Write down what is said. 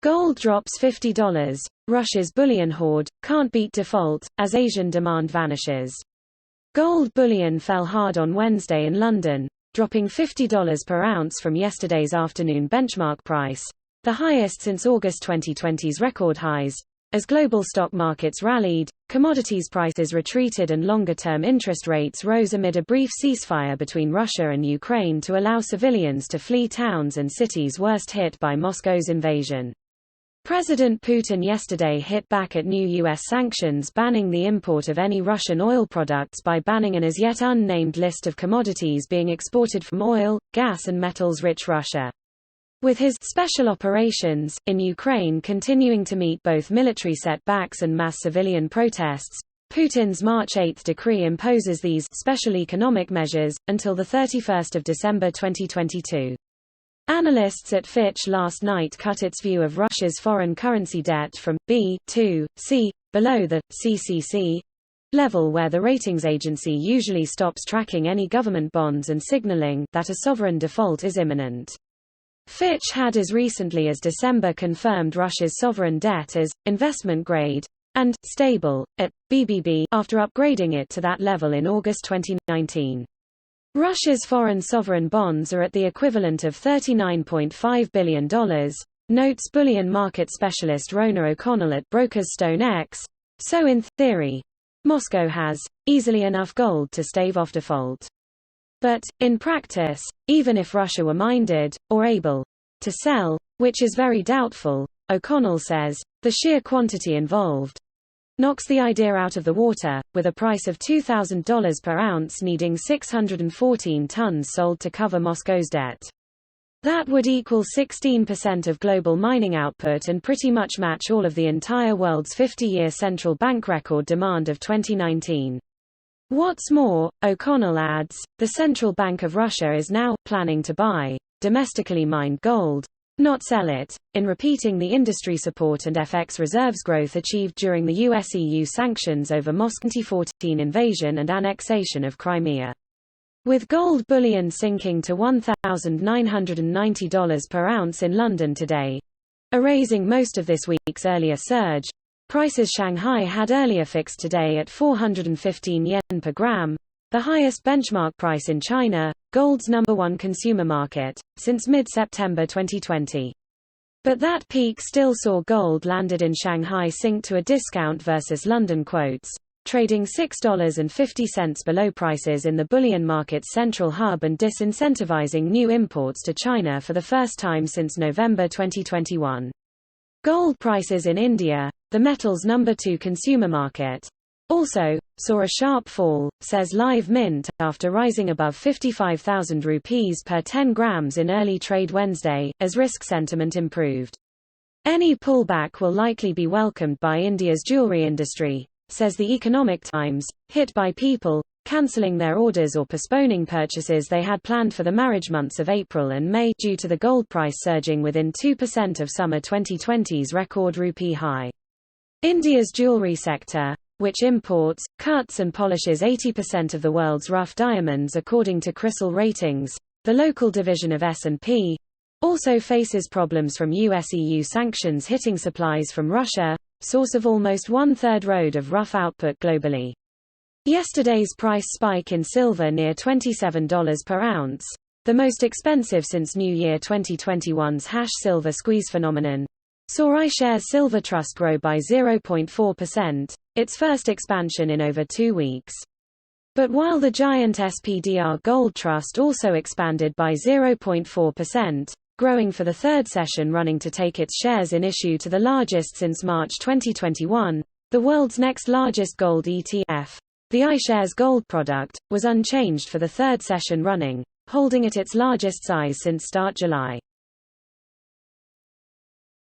Gold drops $50. Russia's bullion hoard can't beat default, as Asian demand vanishes. Gold bullion fell hard on Wednesday in London, dropping $50 per ounce from yesterday's afternoon benchmark price, the highest since August 2020's record highs. As global stock markets rallied, commodities prices retreated and longer-term interest rates rose amid a brief ceasefire between Russia and Ukraine to allow civilians to flee towns and cities worst hit by Moscow's invasion. President Putin yesterday hit back at new U.S. sanctions banning the import of any Russian oil products by banning an as-yet unnamed list of commodities being exported from oil, gas and metals-rich Russia. With his special operations in Ukraine continuing to meet both military setbacks and mass civilian protests, Putin's March 8 decree imposes these special economic measures until the 31st of December 2022. Analysts at Fitch last night cut its view of Russia's foreign currency debt from B to C, below the CCC level, where the ratings agency usually stops tracking any government bonds and signaling that a sovereign default is imminent. Fitch had as recently as December confirmed Russia's sovereign debt as investment grade and stable at BBB after upgrading it to that level in August 2019. Russia's foreign sovereign bonds are at the equivalent of $39.5 billion, notes bullion market specialist Rona O'Connell at brokers StoneX. So in theory, Moscow has easily enough gold to stave off default. But, in practice, even if Russia were minded, or able, to sell, which is very doubtful, O'Connell says, the sheer quantity involved knocks the idea out of the water, with a price of $2,000 per ounce needing 614 tons sold to cover Moscow's debt. That would equal 16% of global mining output and pretty much match all of the entire world's 50-year central bank record demand of 2019. What's more, O'Connell adds, the Central Bank of Russia is now planning to buy domestically mined gold, not sell it, in repeating the industry support and FX reserves growth achieved during the US-EU sanctions over Moscow's 2014 invasion and annexation of Crimea. With gold bullion sinking to $1,990 per ounce in London today, erasing most of this week's earlier surge, prices Shanghai had earlier fixed today at 415 yen per gram, the highest benchmark price in China, gold's #1 consumer market, since mid-September 2020. But that peak still saw gold landed in Shanghai sink to a discount versus London quotes, trading $6.50 below prices in the bullion market's central hub and disincentivizing new imports to China for the first time since November 2021. Gold prices in India, the metal's #2 consumer market, also saw a sharp fall, says Live Mint, after rising above 55,000 rupees per 10 grams in early trade Wednesday, as risk sentiment improved. Any pullback will likely be welcomed by India's jewelry industry, says the Economic Times, hit by people cancelling their orders or postponing purchases they had planned for the marriage months of April and May due to the gold price surging within 2% of summer 2020's record rupee high. India's jewelry sector, which imports, cuts and polishes 80% of the world's rough diamonds according to Crisil Ratings, the local division of S&P, also faces problems from US-EU sanctions hitting supplies from Russia, source of almost one-third of rough output globally. Yesterday's price spike in silver near $27 per ounce, the most expensive since New Year 2021's hash silver squeeze phenomenon, saw iShares Silver Trust grow by 0.4%, its first expansion in over 2 weeks. But while the giant SPDR Gold Trust also expanded by 0.4%, growing for the third session running to take its shares in issue to the largest since March 2021, the world's next largest gold ETF, the iShares Gold product, was unchanged for the third session running, holding at its largest size since start July.